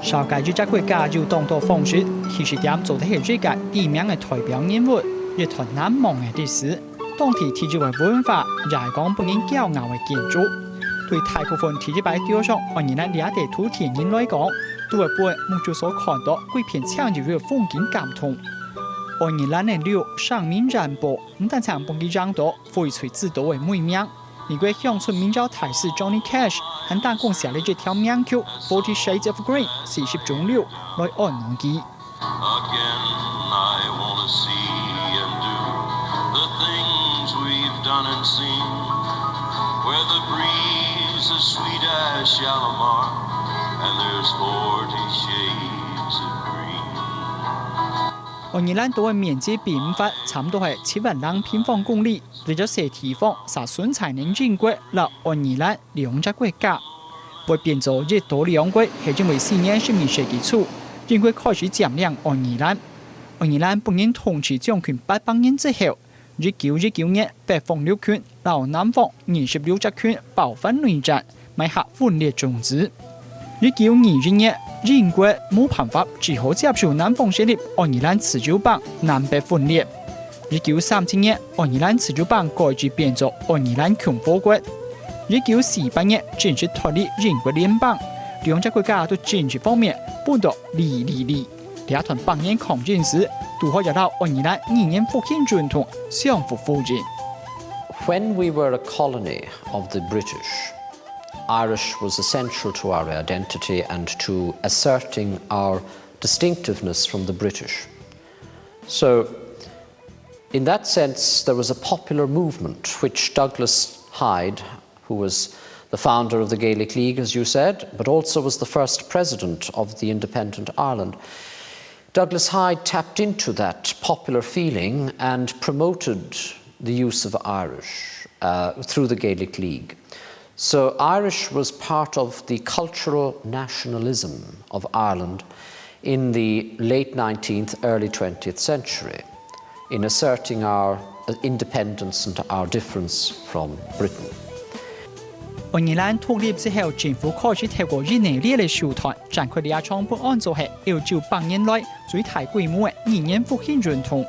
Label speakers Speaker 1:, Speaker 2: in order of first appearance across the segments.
Speaker 1: 上屆日國家要當到風雪，其實點做得係日屆地名嘅代表人物，一團難忘嘅歷史。當地體制為文化，也係講本應驕傲嘅建築。對大部分體制擺雕上，愛爾蘭兩地土田人來講，都係本目前所看到幾片強烈嘅風景感同。愛爾蘭嘅柳上面染布，唔但長本嘅讓到翡翠之都嘅美名。美國鄉村民謠大師 Johnny Cash 喺當共寫了這條名曲《40 Shades of Green》40種柳來安農記。愛爾蘭島嘅面積變化差唔多係7萬呎平方公里，為咗些地方殺損才能經過了愛爾蘭兩隻國家。會變做日島兩國係因為4年10世紀初，英國開始佔領愛爾蘭。愛爾蘭本應統治將權800年之後，1919年北方六權和南方26隻權爆發內戰，埋下分裂種子。1921年，英國冇辦法，只好接受南方設立愛爾蘭自由邦，南北分裂。1937年，愛爾蘭自由邦改制變作愛爾蘭共和國。1948年正式脫離英國聯邦，兩隻國家都政治方面搬到離。兩團邦人抗爭時，都可以到愛爾蘭2年復興傳統相互呼應。
Speaker 2: When we were a colony of the British, Irish was essential to our identity and to asserting our distinctiveness from the British. So, in that sense, there was a popular movement which Douglas Hyde, who was the founder of the Gaelic League, as you said, but also was the first president of the independent Ireland. Douglas Hyde tapped into that popular feeling and promoted the use of Irish through the Gaelic League. So Irish was part of the cultural nationalism of Ireland in the late 19th, early 20th century, in asserting our independence and our difference from Britain.
Speaker 1: 愛爾蘭獨立之後，政府開始透過1年列嘅手段，展開兩場本案做係1900年來最大規模嘅2年復興運動。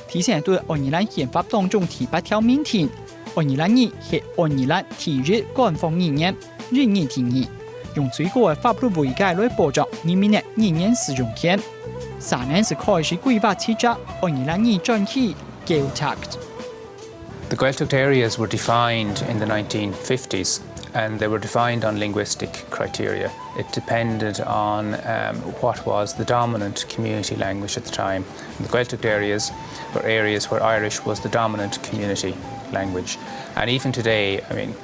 Speaker 1: 提前對愛爾蘭憲法當中第8條明定，愛爾蘭語係愛爾蘭第一官方語言，任意定義，用最高嘅法律媒介來保障人民嘅語言使用權。3年是開始規劃設置愛爾蘭語專區 Gaeltacht。
Speaker 3: The Gaeltacht areas were defined in the 1950s. And they were defined on linguistic criteria. It depended on what was the dominant community language at the time. And the Gaeltacht areas were areas where Irish was the dominant community language. And even today, I mean,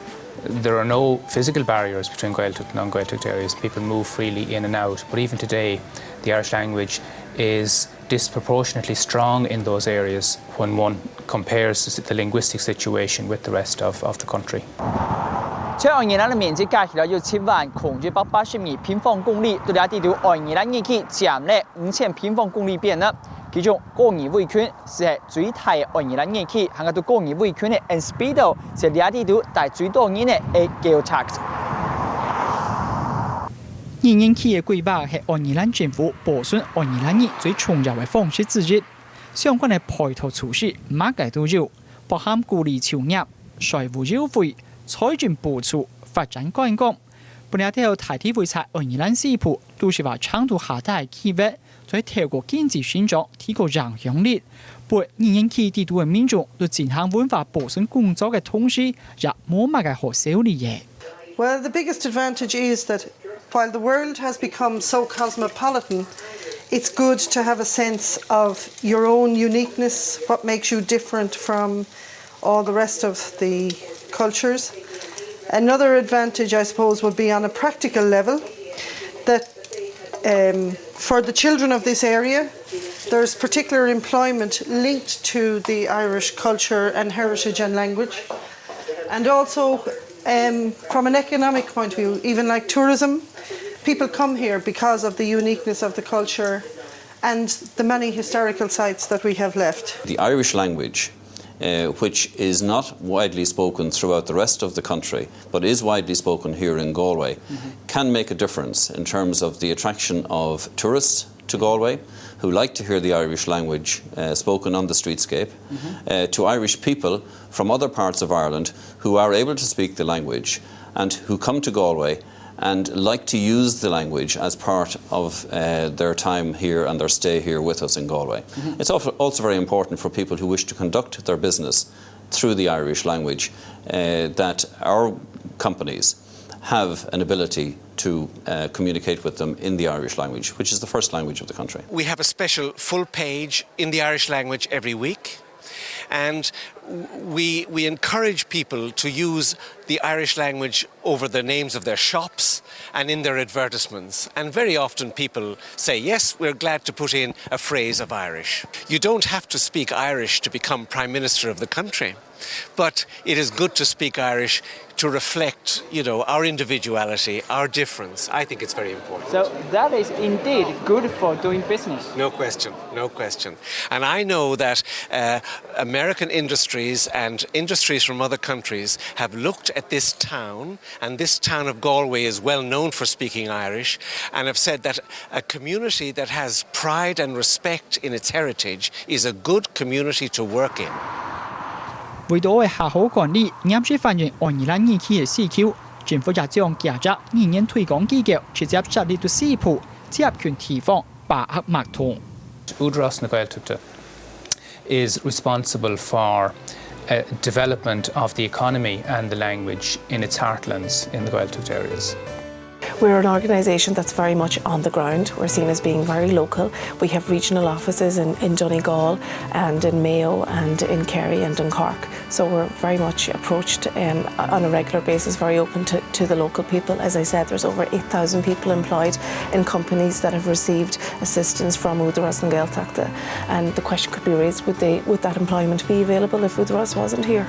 Speaker 3: there are no physical barriers between Gaeltacht and non-Gaeltacht areas. People move freely in and out. But even today, the Irish language is disproportionately strong in those areas when one compares the linguistic situation with the rest of the country.
Speaker 1: 在愛爾蘭嘅面積加起來有70982平方公里，對兩地都愛爾蘭語區佔了5000平方公里邊啦。其中高爾威權是最大嘅愛爾蘭語區，還有到高爾威權嘅 Enspedal 是兩地都帶最多人嘅 Gaeltacht。語言區嘅規劃係愛爾蘭政府保存愛爾蘭語最重要嘅方式之一，相關嘅配套措施乜嘢都有，包含鼓勵創業、稅務優惠。財政補助、發展觀光，本來都有大體會察愛爾蘭西部，都是話長度下大企業，在透過經濟成長提高影響力。不過，語言區地度嘅民眾對進行文化保存工作嘅同時，也冇乜嘅好受理嘅。
Speaker 4: Well, the biggest advantage is that while the world has become so cosmopolitan, it's good to have a sense of your own uniqueness, what makes you different from all the rest of the cultures. Another advantage, I suppose, would be on a practical level that for the children of this area, there's particular employment linked to the Irish culture and heritage and language. And also, from an economic point of view, even like tourism, people come here because of the uniqueness of the culture and the many historical sites that we have left.
Speaker 5: The Irish language which is not widely spoken throughout the rest of the country, but is widely spoken here in Galway, can make a difference in terms of the attraction of tourists to Galway who like to hear the Irish language spoken on the streetscape, to Irish people from other parts of Ireland who are able to speak the language and who come to Galway and like to use the language as part of their time here and their stay here with us in Galway. It's also very important for people who wish to conduct their business through the Irish language that our companies have an ability to communicate with them in the Irish language, which is the first language of the country.
Speaker 6: We have a special full page in the Irish language every week, and we encourage people to use the Irish language over the names of their shops and in their advertisements. And very often people say, yes, we're glad to put in a phrase of Irish. You don't have to speak Irish to become Prime Minister of the country, but it is good to speak Irish to reflect, our individuality, our difference. I think it's very important.
Speaker 1: So that is indeed good for doing business.
Speaker 6: No question, no question. And I know that American industries and industries from other countries have looked at this town, and this town of Galway is well known for speaking Irish, and have said that a community that has pride and respect in its heritage is a good community to work in.
Speaker 1: 為到嘅下好管理，啱先發現愛爾蘭議區嘅市區，政府也將價值語言推廣機構直接設立到4鋪，接權地方把握脈通。
Speaker 3: Údarás na Gaeltachta is responsible for development of the economy and the language in its heartlands in the Gaeltacht areas.
Speaker 7: We're an organisation that's very much on the ground. We're seen as being very local. We have regional offices in Donegal and in Mayo and in Kerry and in Cork. So we're very much approached on a regular basis, very open to the local people. As I said, there's over 8,000 people employed in companies that have received assistance from Údarás na Gaeltachta. And the question could be raised, would that employment be available if Údarás wasn't here?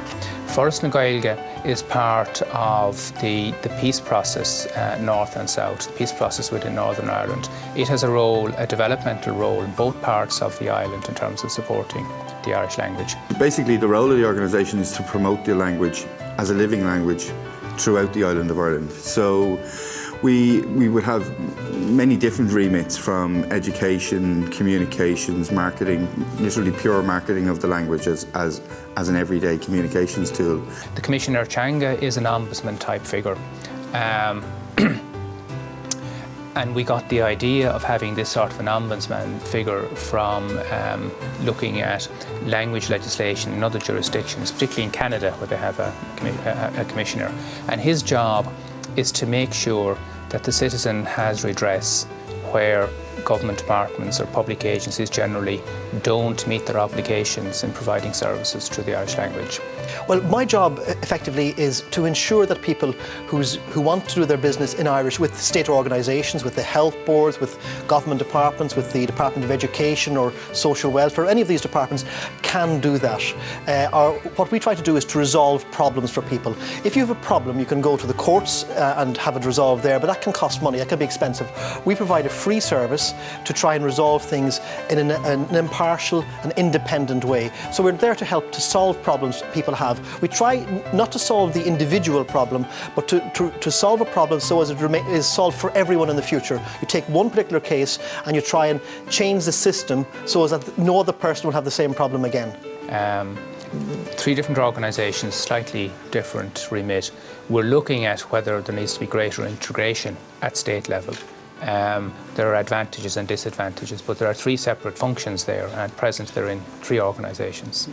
Speaker 3: Forest na Gaeilge is part of the peace process north and south, the peace process within Northern Ireland. It has a developmental role in both parts of the island in terms of supporting the Irish language.
Speaker 8: Basically, the role of the organisation is to promote the language as a living language throughout the island of Ireland. So we would have many different remits, from education, communications, marketing, literally pure marketing of the language as an everyday communications tool.
Speaker 3: The Commissioner Changa is an ombudsman type figure. And we got the idea of having this sort of an ombudsman figure from looking at language legislation in other jurisdictions, particularly in Canada, where they have a commissioner. And his job is to make sure that the citizen has redress where government departments or public agencies generally don't meet their obligations in providing services through the Irish language.
Speaker 9: Well, my job effectively is to ensure that people who want to do their business in Irish with state organisations, with the health boards, with government departments, with the Department of Education or Social Welfare, any of these departments can do that. What we try to do is to resolve problems for people. If you have a problem, you can go to the courts and have it resolved there, but that can cost money, that can be expensive. We provide a free service to try and resolve things in an impartial and independent way. So we're there to help to solve problems people have. We try not to solve the individual problem, but to solve a problem so as it is solved for everyone in the future. You take one particular case and you try and change the system so as that no other person will have the same problem again.
Speaker 3: 3 different organisations, slightly different remit. We're looking at whether there needs to be greater integration at state level. There are advantages and disadvantages, but there are 3 separate functions there, and at present they're in 3 organisations.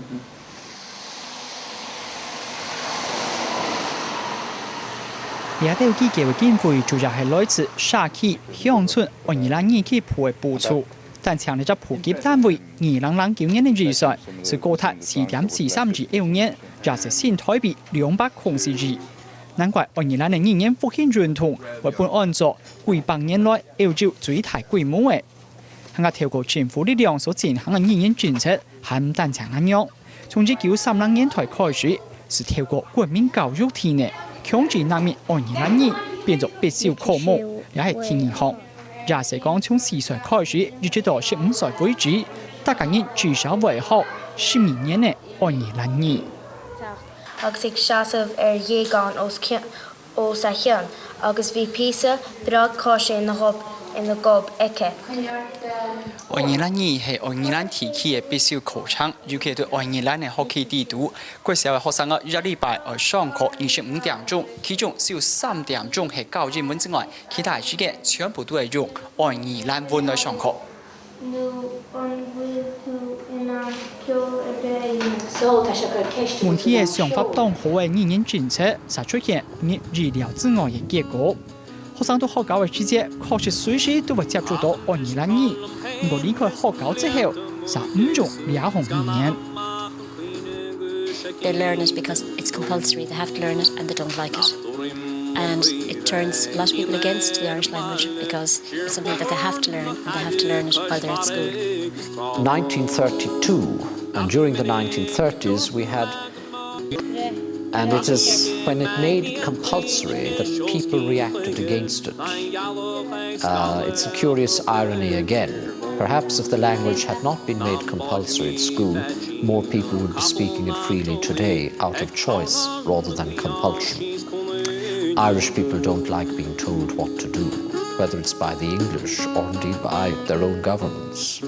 Speaker 1: 也都有幾個經費主要係來自社區、鄉村、愛爾蘭議區鋪嘅補助，但強烈咗普及單位2009年嘅預算是高達4.43億歐元，也是新台幣200億。難怪愛爾蘭嘅語言復興運動為本案作幾百年來歐洲最大規模嘅。香港透過政府力量所進行嘅語言政策係唔單強咁樣，從1930年代開始是透過國民教育體內。強制難免愛爾蘭語變作必修科目，也係天然學。也是講從4歲開始，一直到15歲為止，大家人至少維護12年呢。愛爾蘭語。
Speaker 10: agus ag seaamh dhéagán ó sa cheann, agus bhí píosa beag cáise ina gob aice.
Speaker 1: 愛爾蘭語係愛爾蘭地區嘅必修課程，尤其對愛爾蘭嘅學期地圖。嗰時候學生嘅一禮拜要上課25點鐘，其中只有3點鐘係教英文之外，其他時間全部都係用愛爾蘭文嚟上課。問題係想法當好嘅語言政策，實出現你預料之外嘅結果。學生到學校嘅期間，確實隨時都會接觸到愛爾蘭語。不過離開學校之後，就唔用兩項語言。
Speaker 11: They learn it because it's compulsory. They have to learn it, and they don't like it. And it turns a lot of people against the Irish language because it's something that they have to learn, and they have to learn it while they're at school.
Speaker 2: 1932, and during the 1930s we had, and it is when it made it compulsory that people reacted against it. It's a curious irony again. Perhaps if the language had not been made compulsory at school, more people would be speaking it freely today out of choice rather than compulsion. Irish people don't like being told what to do, whether it's by the English or indeed by their own governments.